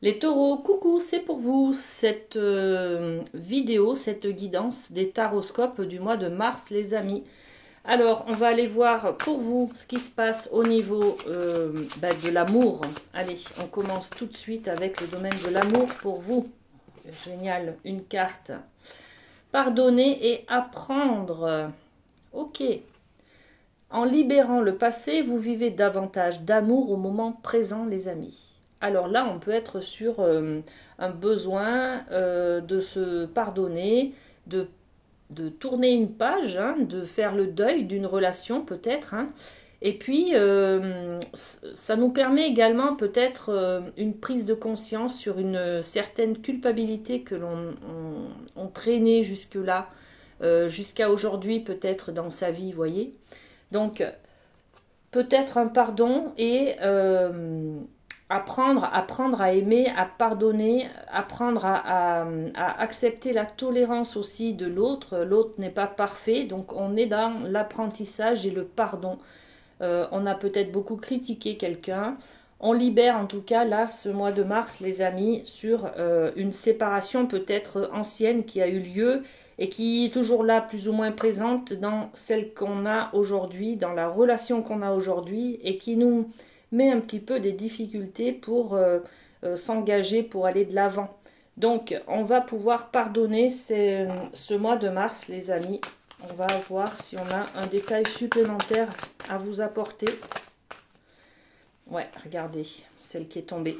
Les taureaux, coucou, c'est pour vous cette vidéo, cette guidance des taroscopes du mois de mars, les amis. Alors, on va aller voir pour vous ce qui se passe au niveau de l'amour. Allez, on commence tout de suite avec le domaine de l'amour pour vous. Génial, une carte. Pardonner et apprendre. Ok. En libérant le passé, vous vivez davantage d'amour au moment présent, les amis. Alors là, on peut être sur un besoin de se pardonner, de tourner une page, hein, de faire le deuil d'une relation peut-être. Hein. Et puis, ça nous permet également peut-être une prise de conscience sur une certaine culpabilité que l'on traînait jusque-là, jusqu'à aujourd'hui peut-être dans sa vie, vous voyez. Donc, peut-être un pardon et apprendre à aimer, à pardonner, apprendre à accepter la tolérance aussi de l'autre. L'autre n'est pas parfait, donc on est dans l'apprentissage et le pardon. On a peut-être beaucoup critiqué quelqu'un. On libère en tout cas là ce mois de mars les amis sur une séparation peut-être ancienne qui a eu lieu et qui est toujours là plus ou moins présente dans celle qu'on a aujourd'hui, dans la relation qu'on a aujourd'hui et qui nous met un petit peu des difficultés pour s'engager, pour aller de l'avant. Donc on va pouvoir pardonner ce mois de mars les amis. On va voir si on a un détail supplémentaire à vous apporter. Ouais, regardez, celle qui est tombée.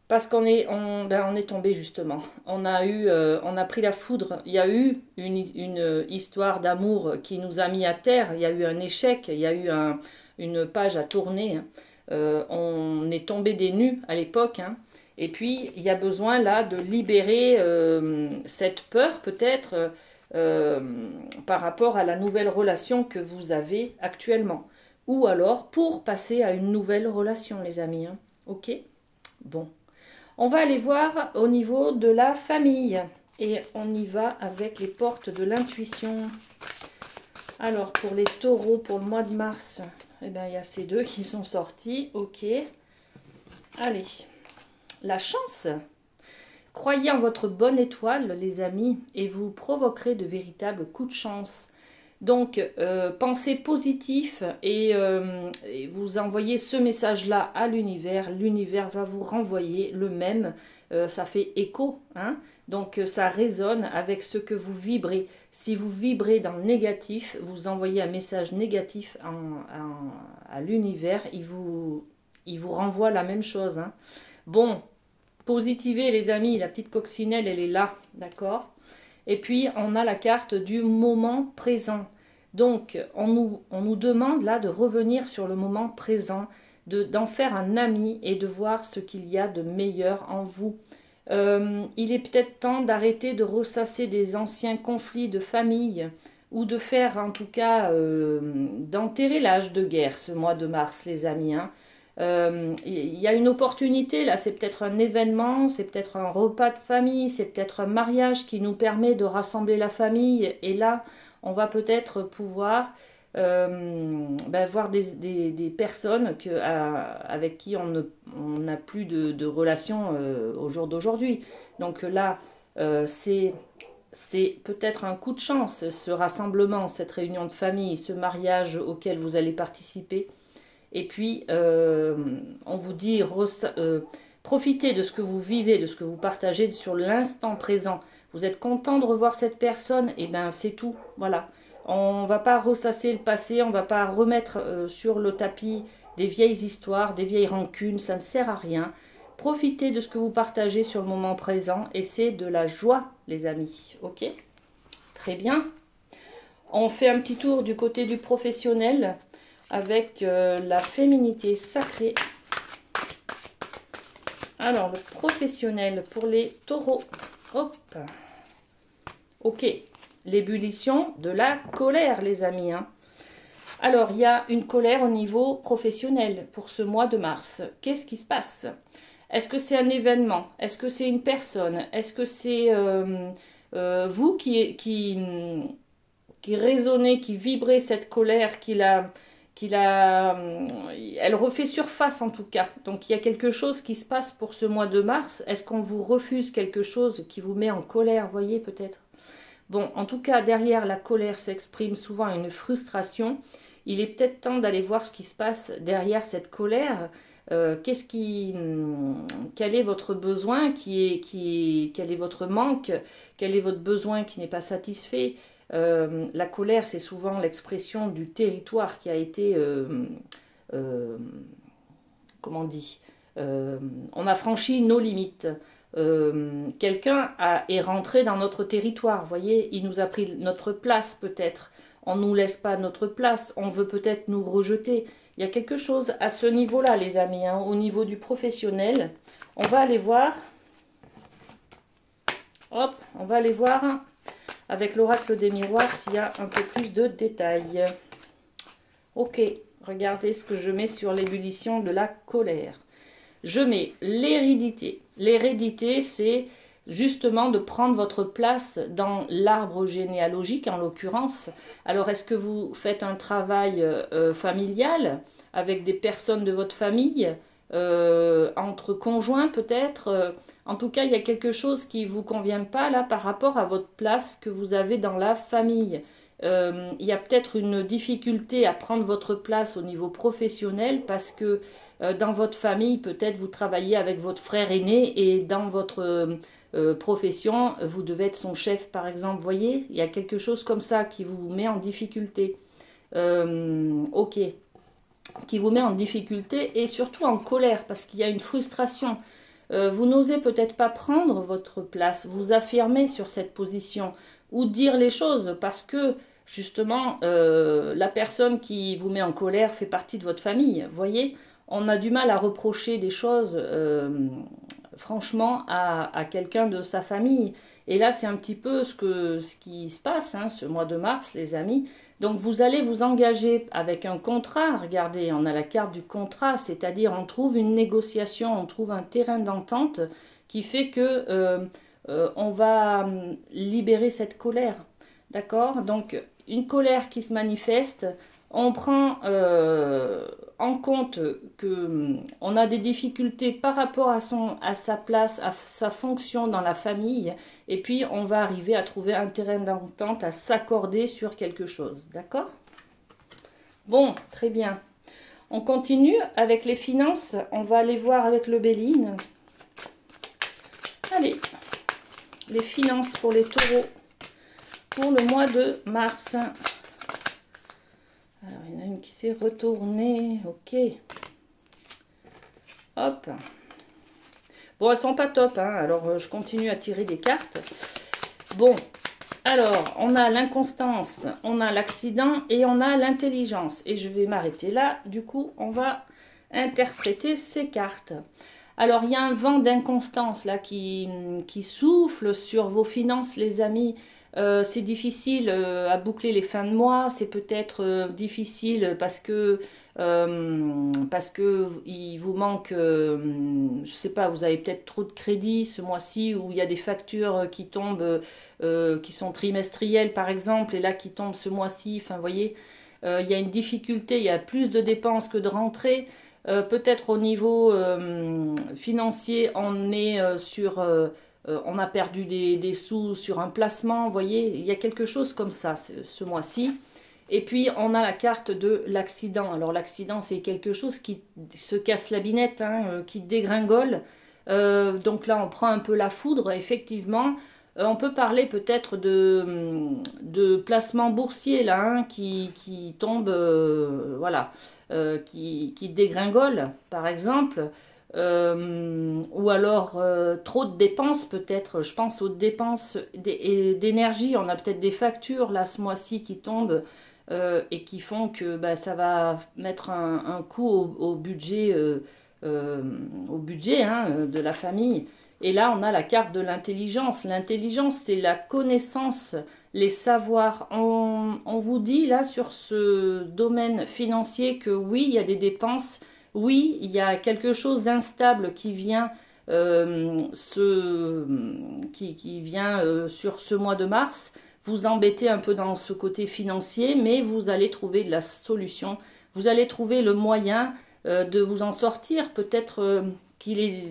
Parce qu'on est, on est tombé justement. On a pris la foudre. Il y a eu une histoire d'amour qui nous a mis à terre. Il y a eu un échec. Il y a eu une page à tourner. On est tombé des nues à l'époque. Hein. Et puis, il y a besoin là de libérer cette peur peut-être par rapport à la nouvelle relation que vous avez actuellement. Ou alors pour passer à une nouvelle relation, les amis. Hein. Ok? Bon. On va aller voir au niveau de la famille. Et on y va avec les portes de l'intuition. Alors, pour les taureaux, pour le mois de mars, eh bien, il y a ces deux qui sont sortis. Ok. Allez. La chance. Croyez en votre bonne étoile, les amis, et vous provoquerez de véritables coups de chance. Donc, pensez positif et vous envoyez ce message-là à l'univers. L'univers va vous renvoyer le même. Ça fait écho, hein. Donc, ça résonne avec ce que vous vibrez. Si vous vibrez dans le négatif, vous envoyez un message négatif à l'univers. Il vous renvoie la même chose. Hein. Bon, positivez les amis. La petite coccinelle, elle est là, d'accord ? Et puis, on a la carte du moment présent. Donc, on nous demande là de revenir sur le moment présent, d'en faire un ami et de voir ce qu'il y a de meilleur en vous. Il est peut-être temps d'arrêter de ressasser des anciens conflits de famille ou de faire en tout cas d'enterrer l'âge de guerre ce mois de mars, les amis. Hein. Il y a une opportunité là, c'est peut-être un événement, c'est peut-être un repas de famille, c'est peut-être un mariage qui nous permet de rassembler la famille et là on va peut-être pouvoir voir des personnes avec qui on n'a plus de relation au jour d'aujourd'hui. Donc là c'est peut-être un coup de chance, ce rassemblement, cette réunion de famille, ce mariage auquel vous allez participer. Et puis, on vous dit, profitez de ce que vous vivez, de ce que vous partagez sur l'instant présent. Vous êtes content de revoir cette personne, et bien c'est tout, voilà. On ne va pas ressasser le passé, on ne va pas remettre sur le tapis des vieilles histoires, des vieilles rancunes, ça ne sert à rien. Profitez de ce que vous partagez sur le moment présent, et c'est de la joie, les amis, ok? Très bien. On fait un petit tour du côté du professionnel avec la féminité sacrée. Alors, le professionnel pour les taureaux. Hop. Ok. L'ébullition de la colère, les amis. Hein. Alors, il y a une colère au niveau professionnel pour ce mois de mars. Qu'est-ce qui se passe? Est-ce que c'est un événement? Est-ce que c'est une personne? Est-ce que c'est vous qui résonnez, qui vibrez cette colère, qui elle refait surface en tout cas. Donc il y a quelque chose qui se passe pour ce mois de mars. Est-ce qu'on vous refuse quelque chose qui vous met en colère, voyez peut-être? Bon, en tout cas, derrière la colère s'exprime souvent une frustration. Il est peut-être temps d'aller voir ce qui se passe derrière cette colère. Quel est votre besoin, quel est votre manque, quel est votre besoin qui n'est pas satisfait? La colère, c'est souvent l'expression du territoire qui a été, comment on dit, on a franchi nos limites. Quelqu'un est rentré dans notre territoire, vous voyez, il nous a pris notre place peut-être. On ne nous laisse pas notre place, on veut peut-être nous rejeter. Il y a quelque chose à ce niveau-là, les amis, hein, au niveau du professionnel. On va aller voir. Hop, on va aller voir avec l'oracle des miroirs s'il y a un peu plus de détails. Ok, regardez ce que je mets sur l'ébullition de la colère. Je mets l'hérédité. L'hérédité, c'est justement de prendre votre place dans l'arbre généalogique, en l'occurrence. Alors, est-ce que vous faites un travail familial avec des personnes de votre famille, entre conjoints peut-être? En tout cas, il y a quelque chose qui ne vous convient pas là par rapport à votre place que vous avez dans la famille. Il y a peut-être une difficulté à prendre votre place au niveau professionnel parce que dans votre famille, peut-être vous travaillez avec votre frère aîné et dans votre profession, vous devez être son chef par exemple. Vous voyez, il y a quelque chose comme ça qui vous met en difficulté. Ok, qui vous met en difficulté et surtout en colère parce qu'il y a une frustration. Vous n'osez peut-être pas prendre votre place, vous affirmer sur cette position ou dire les choses parce que justement la personne qui vous met en colère fait partie de votre famille. Vous voyez, on a du mal à reprocher des choses franchement à quelqu'un de sa famille. Et là, c'est un petit peu ce qui se passe hein, ce mois de mars, les amis. Donc, vous allez vous engager avec un contrat. Regardez, on a la carte du contrat, c'est-à-dire on trouve une négociation, on trouve un terrain d'entente qui fait que on va libérer cette colère. D'accord? Donc, une colère qui se manifeste, on prend en compte que on a des difficultés par rapport à sa place, à sa fonction dans la famille, et puis on va arriver à trouver un terrain d'entente, à s'accorder sur quelque chose. D'accord? Bon, très bien. On continue avec les finances. On va aller voir avec le Béline. Allez, les finances pour les taureaux pour le mois de mars. Alors, il y en a une qui s'est retournée. Ok. Hop. Bon, elles sont pas top. Hein. Alors, je continue à tirer des cartes. Bon. Alors, on a l'inconstance, on a l'accident et on a l'intelligence. Et je vais m'arrêter là. Du coup, on va interpréter ces cartes. Alors, il y a un vent d'inconstance là qui souffle sur vos finances, les amis. C'est difficile à boucler les fins de mois, c'est peut-être difficile parce que il vous manque, je sais pas, vous avez peut-être trop de crédit ce mois-ci où il y a des factures qui tombent, qui sont trimestrielles par exemple, et là qui tombent ce mois-ci, enfin vous voyez, il y a une difficulté, il y a plus de dépenses que de rentrées. Peut-être au niveau financier, on est on a perdu des sous sur un placement, vous voyez, il y a quelque chose comme ça ce mois-ci. Et puis, on a la carte de l'accident. Alors, l'accident, c'est quelque chose qui se casse la binette, hein, qui dégringole. Donc là, on prend un peu la foudre, effectivement. On peut parler peut-être de placement boursier, là, hein, qui tombe, voilà, qui dégringole, par exemple. Ou alors trop de dépenses peut-être, je pense aux dépenses d'énergie, on a peut-être des factures là ce mois-ci qui tombent et qui font que bah, ça va mettre un coup au budget, hein, de la famille. Et là on a la carte de l'intelligence. L'intelligence c'est la connaissance, les savoirs. On vous dit là sur ce domaine financier que oui il y a des dépenses. Oui, il y a quelque chose d'instable qui vient, sur ce mois de mars. Vous embêtez un peu dans ce côté financier, mais vous allez trouver de la solution. vous allez trouver le moyen de vous en sortir. Peut-être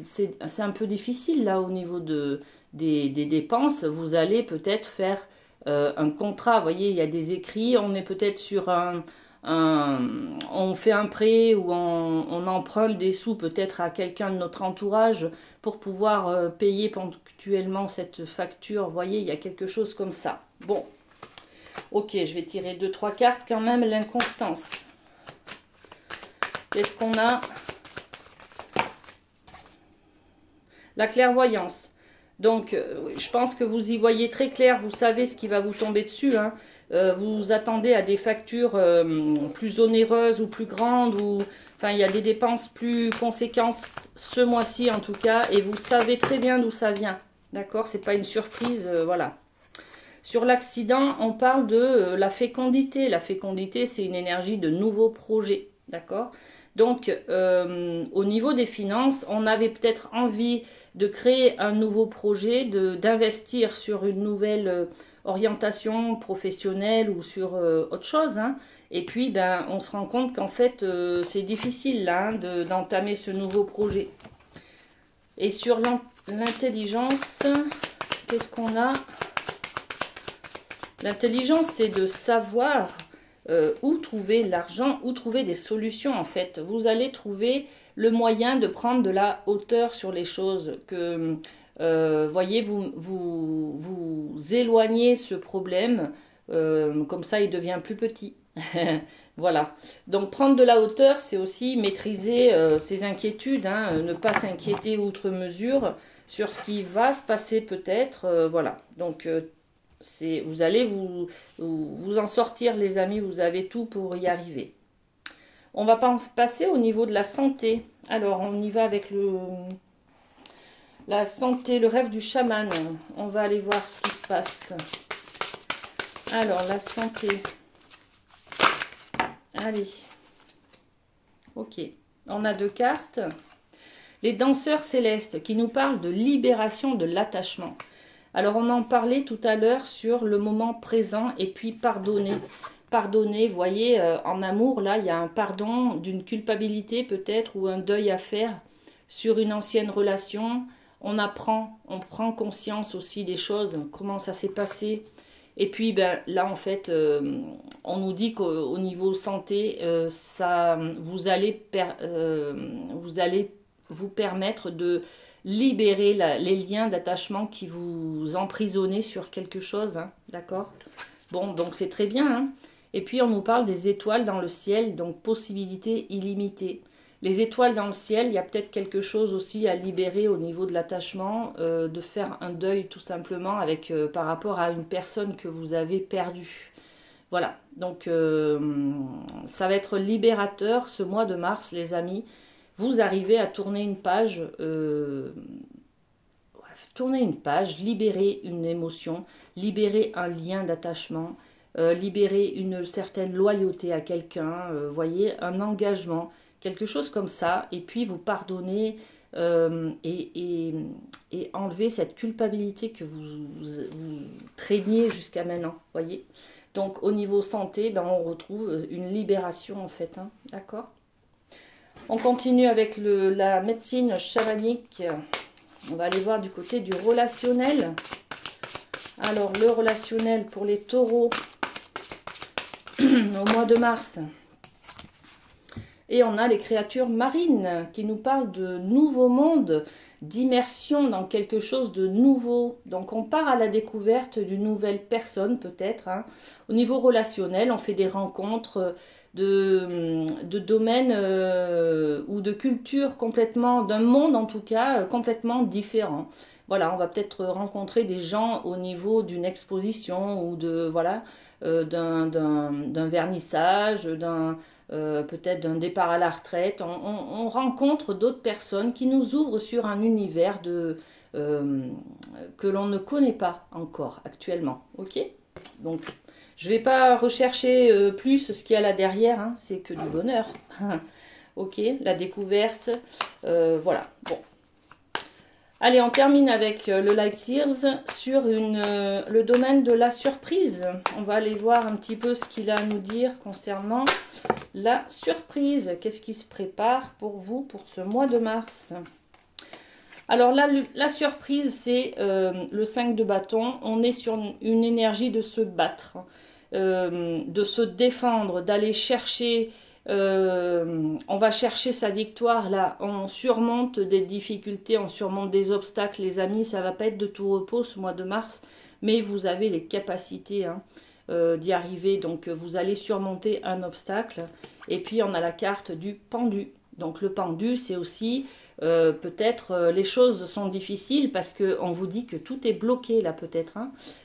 c'est un peu difficile là au niveau des dépenses. Vous allez peut-être faire un contrat. Vous voyez, il y a des écrits. On est peut-être sur on fait un prêt ou on emprunte des sous peut-être à quelqu'un de notre entourage pour pouvoir payer ponctuellement cette facture. Vous voyez, il y a quelque chose comme ça. Bon, ok, je vais tirer 2-3 cartes quand même. L'inconstance. Qu'est-ce qu'on a? La clairvoyance. Donc, je pense que vous y voyez très clair. Vous savez ce qui va vous tomber dessus, hein. Vous vous attendez à des factures plus onéreuses ou plus grandes. Enfin, il y a des dépenses plus conséquentes ce mois-ci en tout cas. Et vous savez très bien d'où ça vient. D'accord? C'est pas une surprise. Voilà. Sur l'accident, on parle de la fécondité. La fécondité, c'est une énergie de nouveaux projets. D'accord? Donc, au niveau des finances, on avait peut-être envie de créer un nouveau projet, d'investir sur une nouvelle orientation professionnelle ou sur autre chose. Hein. Et puis, ben, on se rend compte qu'en fait, c'est difficile là, hein, d'entamer ce nouveau projet. Et sur l'intelligence, qu'est-ce qu'on a? L'intelligence, c'est de savoir où trouver l'argent, où trouver des solutions en fait. Vous allez trouver le moyen de prendre de la hauteur sur les choses, que voyez, vous éloignez ce problème, comme ça il devient plus petit. Voilà, donc prendre de la hauteur, c'est aussi maîtriser ses inquiétudes, hein, ne pas s'inquiéter outre mesure sur ce qui va se passer peut-être, voilà, donc vous allez vous en sortir les amis, vous avez tout pour y arriver. On va passer au niveau de la santé. Alors on y va avec la santé, le rêve du chaman. On va aller voir ce qui se passe. Alors la santé. Allez. Ok. On a 2 cartes. Les danseurs célestes qui nous parlent de libération de l'attachement. Alors, on en parlait tout à l'heure sur le moment présent et puis pardonner. Pardonner, vous voyez, en amour, là, il y a un pardon d'une culpabilité peut-être ou un deuil à faire sur une ancienne relation. On prend conscience aussi des choses, comment ça s'est passé. Et puis, ben, là, en fait, on nous dit qu'au niveau santé, vous allez vous permettre de libérer les liens d'attachement qui vous emprisonnaient sur quelque chose, hein, d'accord? Bon, donc c'est très bien, hein. Et puis on nous parle des étoiles dans le ciel, donc possibilités illimitées. Les étoiles dans le ciel, il y a peut-être quelque chose aussi à libérer au niveau de l'attachement, de faire un deuil tout simplement avec, par rapport à une personne que vous avez perdue. Voilà, donc ça va être libérateur ce mois de mars, les amis. Vous arrivez à tourner une page, libérer une émotion, libérer un lien d'attachement, libérer une certaine loyauté à quelqu'un, voyez, un engagement, quelque chose comme ça, et puis vous pardonnez et enlever cette culpabilité que vous traîniez jusqu'à maintenant, voyez. Donc au niveau santé, ben, on retrouve une libération en fait, hein, d'accord? On continue avec la médecine chamanique. On va aller voir du côté du relationnel. Alors, le relationnel pour les taureaux au mois de mars. Et on a les créatures marines qui nous parlent de nouveaux mondes, d'immersion dans quelque chose de nouveau. Donc, on part à la découverte d'une nouvelle personne peut-être, hein. Au niveau relationnel, on fait des rencontres de domaines ou de cultures complètement, d'un monde en tout cas, complètement différent. Voilà, on va peut-être rencontrer des gens au niveau d'une exposition ou d'un vernissage, peut-être d'un départ à la retraite. On rencontre d'autres personnes qui nous ouvrent sur un univers que l'on ne connaît pas encore actuellement. Ok? Donc, je ne vais pas rechercher plus ce qu'il y a là derrière, hein, c'est que du bonheur. Ok, la découverte, voilà. Bon. Allez, on termine avec le Light Years sur le domaine de la surprise. On va aller voir un petit peu ce qu'il a à nous dire concernant la surprise. Qu'est-ce qui se prépare pour vous pour ce mois de mars? Alors là, la surprise, c'est le 5 de bâton. On est sur une énergie de se battre, de se défendre, d'aller chercher. On va chercher sa victoire là. On surmonte des difficultés, on surmonte des obstacles. Les amis, ça va pas être de tout repos ce mois de mars, mais vous avez les capacités d'y arriver. Donc vous allez surmonter un obstacle. Et puis on a la carte du pendu. Donc le pendu, c'est aussi peut-être les choses sont difficiles parce qu'on vous dit que tout est bloqué là peut-être.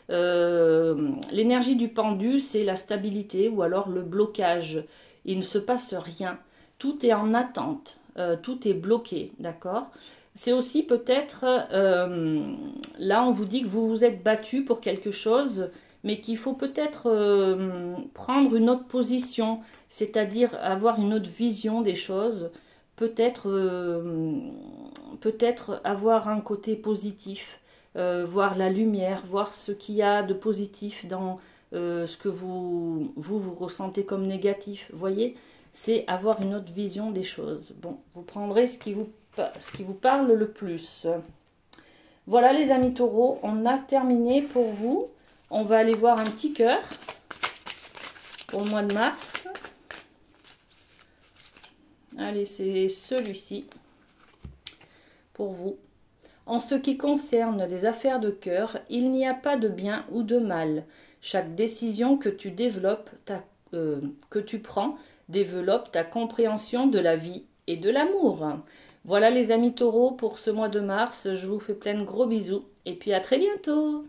L'énergie du pendu, c'est la stabilité ou alors le blocage. Il ne se passe rien. Tout est en attente. Tout est bloqué, d'accord? C'est aussi peut-être, là on vous dit que vous vous êtes battu pour quelque chose, mais qu'il faut peut-être prendre une autre position, c'est-à-dire avoir une autre vision des choses, peut-être avoir un côté positif, voir la lumière, voir ce qu'il y a de positif dans ce que vous ressentez comme négatif. Vous voyez, c'est avoir une autre vision des choses. Bon, vous prendrez ce qui vous parle le plus. Voilà les amis taureaux, on a terminé pour vous. On va aller voir un petit cœur pour le mois de mars. Allez, c'est celui-ci pour vous. En ce qui concerne les affaires de cœur, il n'y a pas de bien ou de mal. Chaque décision que tu développes, que tu prends, développe ta compréhension de la vie et de l'amour. Voilà les amis taureaux pour ce mois de mars. Je vous fais plein de gros bisous et puis à très bientôt.